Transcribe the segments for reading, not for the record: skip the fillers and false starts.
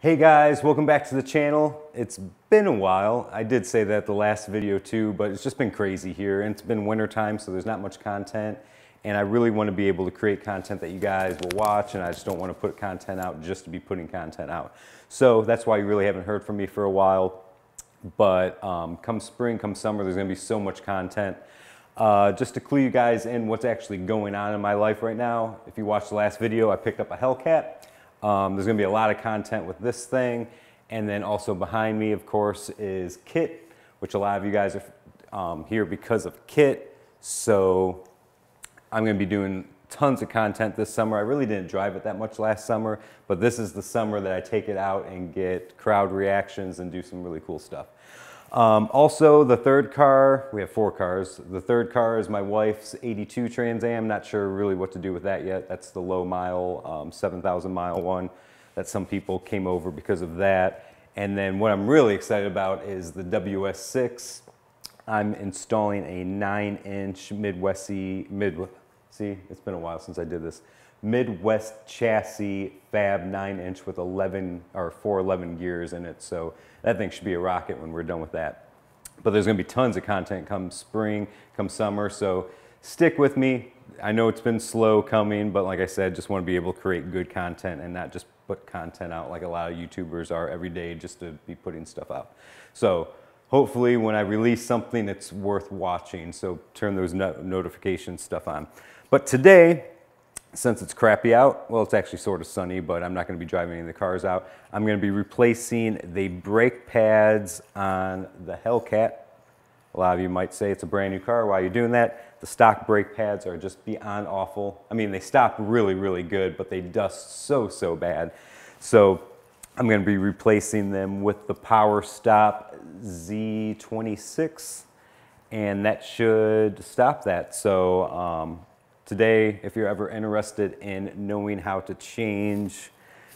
Hey guys, welcome back to the channel. It's been a while. I did say that the last video too, but it's just been crazy here and it's been winter time, so there's not much content. And I really want to be able to create content that you guys will watch, and I just don't want to put content out just to be putting content out. So that's why you really haven't heard from me for a while. But come spring, come summer, there's going to be so much content. Just to clue you guys in what's actually going on in my life right now, if you watched the last video, I picked up a Hellcat. There's going to be a lot of content with this thing, and then also behind me, of course, is Kit, which a lot of you guys are here because of Kit. So I'm going to be doing tons of content this summer. I really didn't drive it that much last summer, but this is the summer that I take it out and get crowd reactions and do some really cool stuff. Also, the third car, we have 4 cars. The third car is my wife's 82 Trans Am. Not sure really what to do with that yet. That's the low mile, 7,000 mile one that some people came over because of that. And then what I'm really excited about is the WS6. I'm installing a 9-inch see, it's been a while since I did this. Midwest chassis fab 9-inch with 411 gears in it. So that thing should be a rocket when we're done with that. But there's gonna be tons of content come spring, come summer, so stick with me. I know it's been slow coming, but like I said, just wanna be able to create good content and not just put content out like a lot of YouTubers are every day just to be putting stuff out. So hopefully when I release something, it's worth watching. So turn those notification stuff on. But today, since it's crappy out, well, it's actually sort of sunny, but I'm not going to be driving any of the cars out. I'm going to be replacing the brake pads on the Hellcat. A lot of you might say it's a brand new car. Why are you doing that? The stock brake pads are just beyond awful. I mean, they stop really, really good, but they dust so bad. So I'm going to be replacing them with the Power Stop Z26, and that should stop that. So today, if you're ever interested in knowing how to change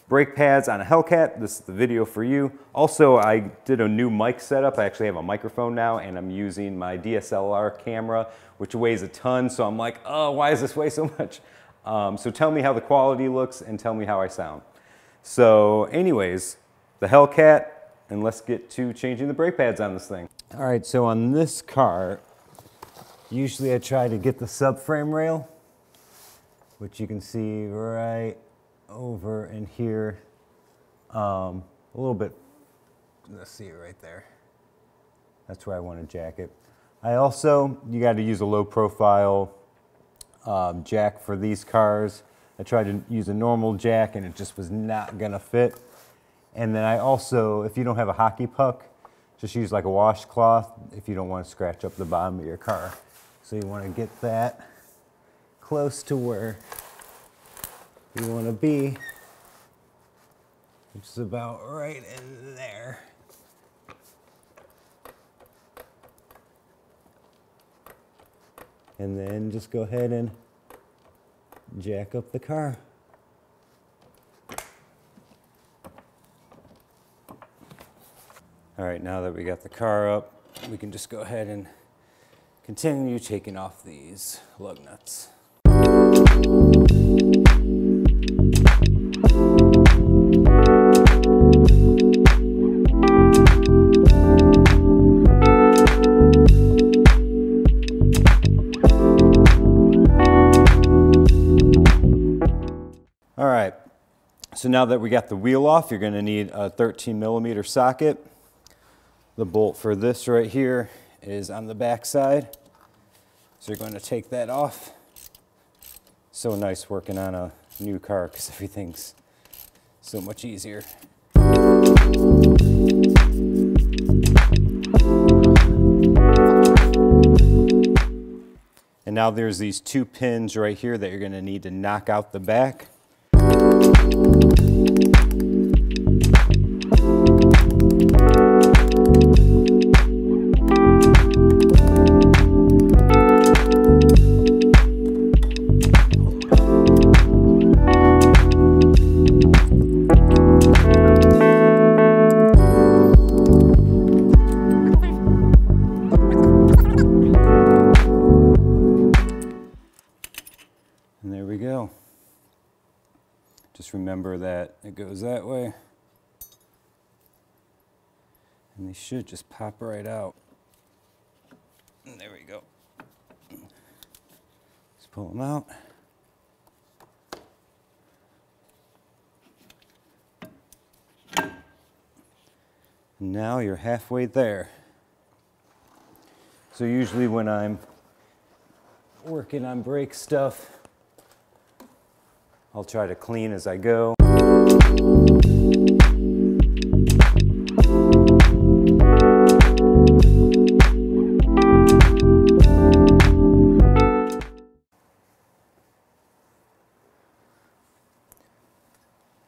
brake pads on a Hellcat, this is the video for you. Also, I did a new mic setup. I actually have a microphone now, and I'm using my DSLR camera, which weighs a ton. So I'm like, oh, why does this weigh so much? So tell me how the quality looks and tell me how I sound. So anyways, the Hellcat, and let's get to changing the brake pads on this thing. All right, so on this car, usually I try to get the subframe rail, which you can see right over in here, a little bit, let's see it right there. That's where I want to jack it. You got to use a low profile jack for these cars. I tried to use a normal jack and it just was not gonna fit. And then I also, if you don't have a hockey puck, just use like a washcloth if you don't want to scratch up the bottom of your car. So you want to get that close to where you want to be, which is about right in there. And then just go ahead and jack up the car. All right, now that we got the car up, we can just go ahead and continue taking off these lug nuts. All right, so now that we got the wheel off, you're gonna need a 13mm socket. The bolt for this right here is on the back side. So you're going to take that off. So nice working on a new car because everything's so much easier. And now there's these 2 pins right here that you're going to need to knock out the back. And there we go. Just remember that it goes that way And they should just pop right out. And there we go. Let's pull them out. Now you're halfway there. So usually when I'm working on brake stuff, I'll try to clean as I go.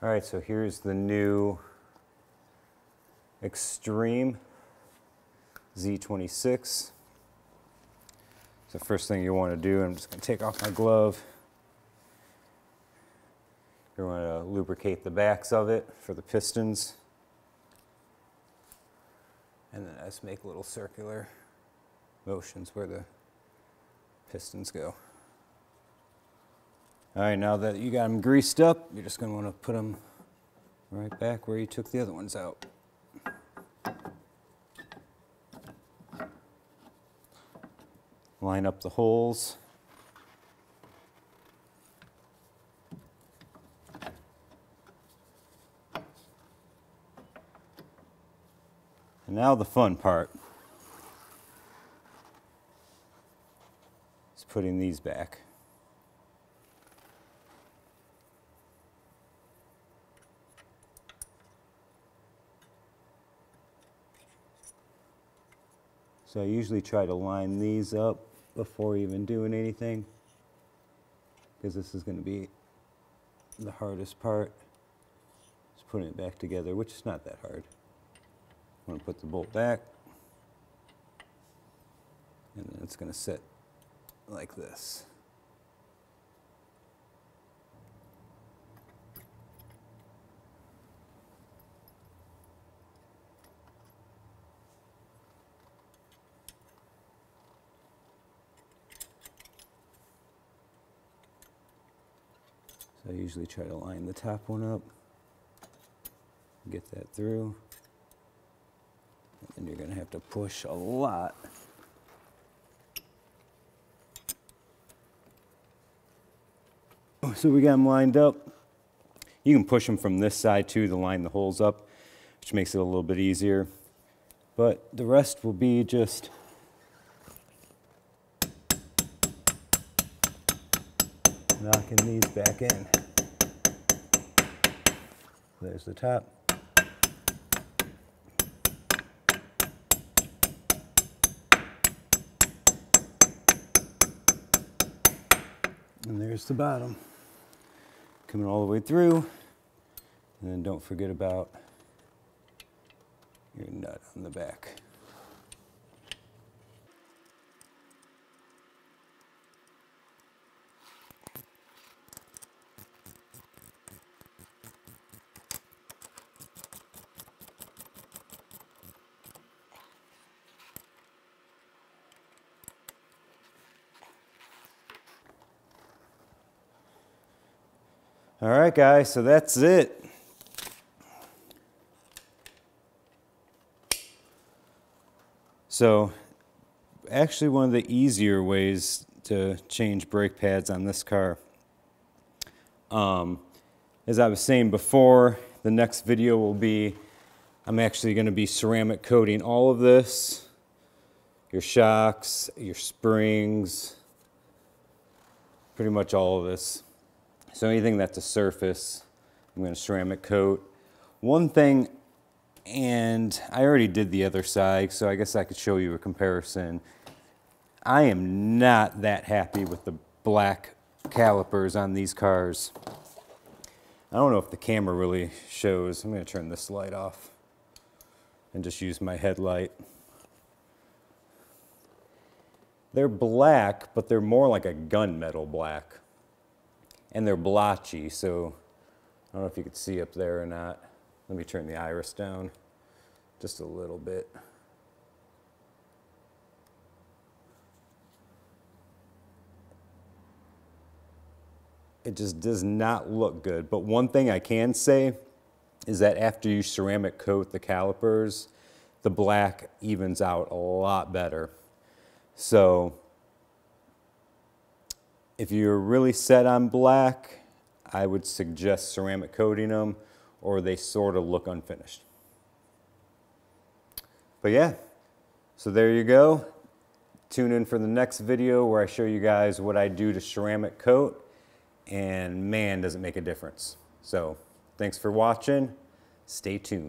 All right, so here's the new Extreme Z26. So first thing you want to do, I'm just going to take off my glove. You want to lubricate the backs of it for the pistons. And then I just make little circular motions where the pistons go. All right, now that you got them greased up, you're just going to want to put them right back where you took the other ones out. Line up the holes. And now the fun part is putting these back. So I usually try to line these up before even doing anything, because this is going to be the hardest part, is putting it back together, which is not that hard. I'm going to put the bolt back, and then it's going to sit like this. So I usually try to line the top one up, get that through, and then you're going to have to push a lot. So we got them lined up. You can push them from this side too to line the holes up, which makes it a little bit easier. But the rest will be just knocking these back in. There's the top. And there's the bottom. Coming all the way through. And then don't forget about your nut on the back. All right, guys, so that's it. So, actually one of the easier ways to change brake pads on this car. As I was saying before, the next video will be, I'm actually going to be ceramic coating all of this. Your shocks, your springs, pretty much all of this. So anything that's a surface, I'm going to ceramic coat. One thing, and I already did the other side, so I guess I could show you a comparison. I am not that happy with the black calipers on these cars. I don't know if the camera really shows. I'm going to turn this light off and just use my headlight. They're black, but they're more like a gunmetal black. And they're blotchy, so I don't know if you could see up there or not. Let me turn the iris down just a little bit. It just does not look good. But one thing I can say is that after you ceramic coat the calipers, the black evens out a lot better. So if you're really set on black, I would suggest ceramic coating them, or they sort of look unfinished. But yeah, so there you go. Tune in for the next video where I show you guys what I do to ceramic coat, and man, does it make a difference. So thanks for watching. Stay tuned.